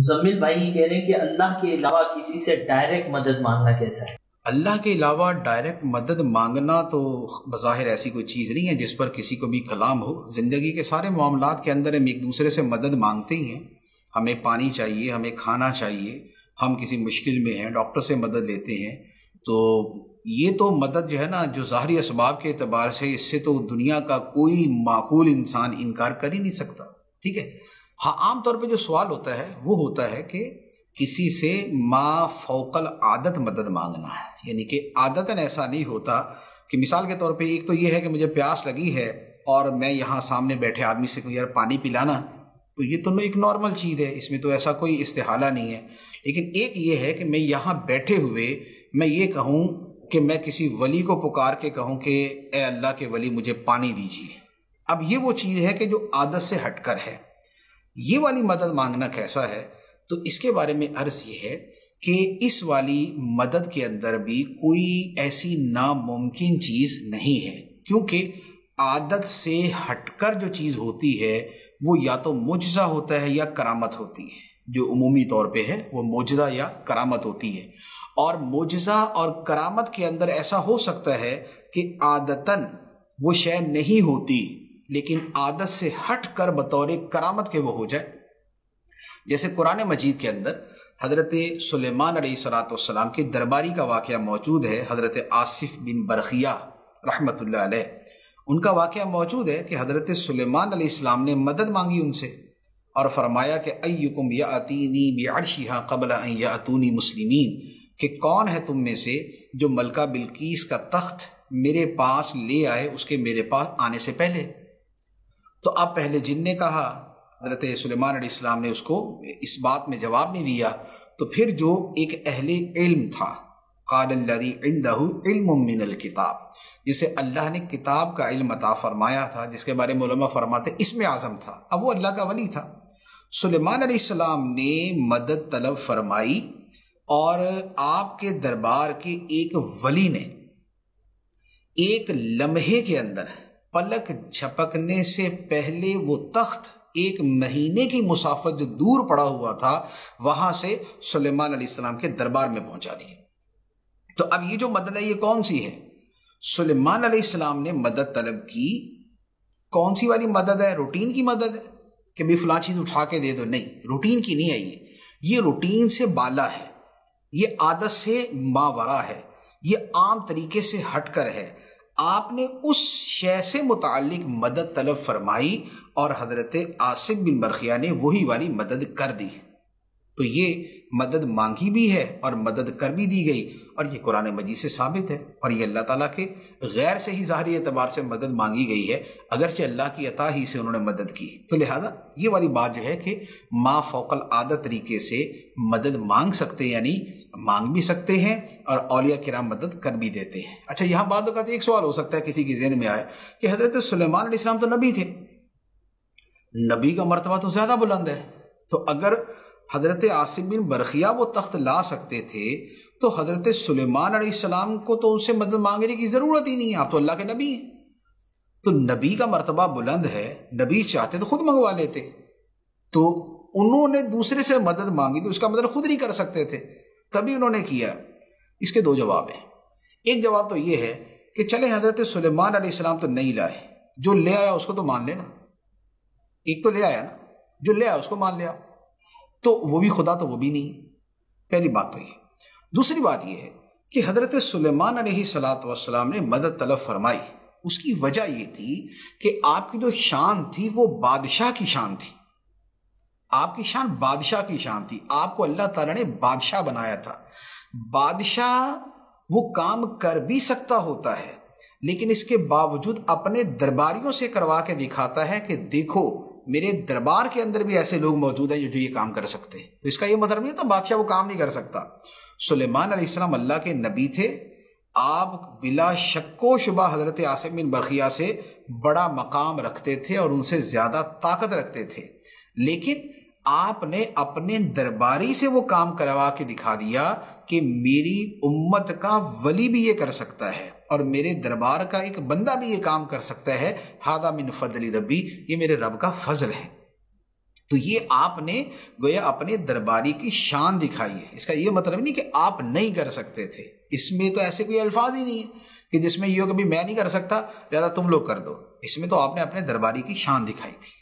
مزمل بھائی یہ کہہ رہے ہیں کہ اللہ کے علاوہ کسی سے ڈائریکٹ مدد مانگنا کیسا ہے؟ اللہ کے علاوہ ڈائریکٹ مدد مانگنا تو بظاہر ایسی کوئی چیز نہیں ہے جس پر کسی کو بھی کلام ہو۔ زندگی کے سارے معاملات کے اندر ہم ایک دوسرے سے مدد مانگتے ہی ہیں۔ ہمیں پانی چاہیے، ہمیں کھانا چاہیے، ہم کسی مشکل میں ہیں، ڈاکٹر سے مدد لیتے ہیں، تو یہ تو مدد جو ہے نا، جو ظاہری اسباب کے اعتبار سے، اس سے تو دنیا کا کوئی معقول انسان انکار کر ہی نہیں سکتا، ٹھیک ہے۔ ہاں، عام طور پہ جو سوال ہوتا ہے وہ ہوتا ہے کہ کسی سے ما فوق العادت مدد مانگنا ہے، یعنی کہ عادتاً ایسا نہیں ہوتا کہ مثال کے طور پہ ایک تو یہ ہے کہ مجھے پیاس لگی ہے اور میں یہاں سامنے بیٹھے آدمی سے کہوں یار پانی پلانا، تو یہ تو ایک نارمل چیز ہے، اس میں تو ایسا کوئی استحالہ نہیں ہے۔ لیکن ایک یہ ہے کہ میں یہاں بیٹھے ہوئے میں یہ کہوں کہ میں کسی ولی کو پکار کے کہوں کہ اے اللہ کے ولی مجھے پانی دیجیے، اب یہ وہ چیز ہے کہ جو عادت سے ہٹ کر ہے۔ یہ والی مدد مانگنا کیسا ہے؟ تو اس کے بارے میں عرض یہ ہے کہ اس والی مدد کے اندر بھی کوئی ایسی ناممکن چیز نہیں ہے، کیونکہ عادت سے ہٹ کر جو چیز ہوتی ہے وہ یا تو معجزہ ہوتا ہے یا کرامت ہوتی ہے۔ جو عمومی طور پہ ہے وہ معجزہ یا کرامت ہوتی ہے، اور معجزہ اور کرامت کے اندر ایسا ہو سکتا ہے کہ عادتاً وہ شے نہیں ہوتی لیکن عادت سے ہٹ کر بطور کرامت کے وہ ہو جائے۔ جیسے قرآن مجید کے اندر حضرت سلیمان علیہ السلام کے درباری کا واقعہ موجود ہے۔ حضرت آصف بن برخیہ رحمۃ اللہ علیہ، ان کا واقعہ موجود ہے کہ حضرت سلیمان علیہ السلام نے مدد مانگی ان سے اور فرمایا کہ ایکم یاتینی بعرشھا قبل ان یاتونی مسلمین، کہ کون ہے تم میں سے جو ملکہ بلقیس کا تخت میرے پاس لے آئے اس کے میرے پاس آنے سے پہلے۔ تو اب پہلے جن نے کہا، حضرت سلیمان علیہ السلام نے اس کو اس بات میں جواب نہیں دیا، تو پھر جو ایک اہل علم تھا، قال الذی عنده علم من الکتاب، جسے اللہ نے کتاب کا علم عطا فرمایا تھا، جس کے بارے میں علماء فرماتے اسم اعظم تھا، اب وہ اللہ کا ولی تھا۔ سلیمان علیہ السلام نے مدد طلب فرمائی اور آپ کے دربار کے ایک ولی نے ایک لمحے کے اندر پلک جھپکنے سے پہلے وہ تخت ایک مہینے کی مسافت جو دور پڑا ہوا تھا وہاں سے سلیمان علیہ السلام کے دربار میں پہنچا دی۔ تو اب یہ جو مدد ہے یہ کون سی ہے؟ سلیمان علیہ السلام نے مدد طلب کی، کون سی والی مدد ہے؟ روٹین کی مدد ہے کہ بھی فلاں چیز اٹھا کے دے دو، نہیں، روٹین کی نہیں ہے، یہ روٹین سے بالا ہے، یہ عادت سے ماورا ہے، یہ عام طریقے سے ہٹ کر ہے۔ آپ نے اس شے سے متعلق مدد طلب فرمائی اور حضرت آصف بن برخیہ نے وہی والی مدد کر دی، تو یہ مدد مانگی بھی ہے اور مدد کر بھی دی گئی، اور یہ قرآن مجید سے ثابت ہے، اور یہ اللہ تعالیٰ کے غیر سے ہی ظاہری اعتبار سے مدد مانگی گئی ہے، اگرچہ اللہ کی عطا ہی سے انہوں نے مدد کی۔ تو لہذا یہ والی بات جو ہے کہ ما فوق العادت طریقے سے مدد مانگ سکتے، یعنی مانگ بھی سکتے ہیں اور اولیاء کرام مدد کر بھی دیتے ہیں۔ اچھا، یہاں بعد اوقات ایک سوال ہو سکتا ہے کسی کے ذہن میں آئے کہ حضرت سلیمان علیہ السلام تو نبی تھے، نبی کا مرتبہ تو زیادہ بلند ہے، تو اگر حضرت آصف بن برخیہ وہ تخت لا سکتے تھے تو حضرت سلیمان علیہ السلام کو تو ان سے مدد مانگنے کی ضرورت ہی نہیں ہے، آپ تو اللہ کے نبی ہیں۔ تو نبی کا مرتبہ بلند ہے، نبی چاہتے تو خود منگوا لیتے، تو انہوں نے دوسرے سے مدد مانگی تو اس کا مطلب خود نہیں کر سکتے تھے، تبھی انہوں نے کیا۔ اس کے دو جواب ہیں۔ ایک جواب تو یہ ہے کہ چلے حضرت سلیمان علیہ السلام تو نہیں لائے، جو لے آیا اس کو تو مان لینا، ایک تو لے آیا نا، جو لے آیا اس کو مان لیا، تو وہ بھی خدا تو وہ بھی نہیں، پہلی بات تو یہ۔ دوسری بات یہ ہے کہ حضرت سلیمان علیہ السلام نے مدد طلب فرمائی، اس کی وجہ یہ تھی کہ آپ کی جو شان تھی وہ بادشاہ کی شان تھی، آپ کی شان بادشاہ کی شان تھی، آپ کو اللہ تعالیٰ نے بادشاہ بنایا تھا۔ بادشاہ وہ کام کر بھی سکتا ہوتا ہے لیکن اس کے باوجود اپنے درباریوں سے کروا کے دکھاتا ہے کہ دیکھو میرے دربار کے اندر بھی ایسے لوگ موجود ہیں جو یہ کام کر سکتے ہیں، تو اس کا یہ مطلب نہیں تو بادشاہ وہ کام نہیں کر سکتا۔ سلیمان علیہ السلام اللہ کے نبی تھے، آپ بلا شک و شبہ حضرت آصف بن برخیہ سے بڑا مقام رکھتے تھے اور ان سے زیادہ طاقت رکھتے تھے، لیکن آپ نے اپنے درباری سے وہ کام کروا کے دکھا دیا کہ میری امت کا ولی بھی یہ کر سکتا ہے اور میرے دربار کا ایک بندہ بھی یہ کام کر سکتا ہے، ھذا من فضل ربی، یہ میرے رب کا فضل ہے۔ تو یہ آپ نے گویا اپنے درباری کی شان دکھائی ہے. اس کا یہ مطلب نہیں کہ آپ نہیں کر سکتے تھے، اس میں تو ایسے کوئی الفاظ ہی نہیں ہے کہ جس میں یہ ہو کہ میں نہیں کر سکتا لہذا تم لوگ کر دو. اس میں تو آپ نے اپنے درباری کی شان دکھائی تھی.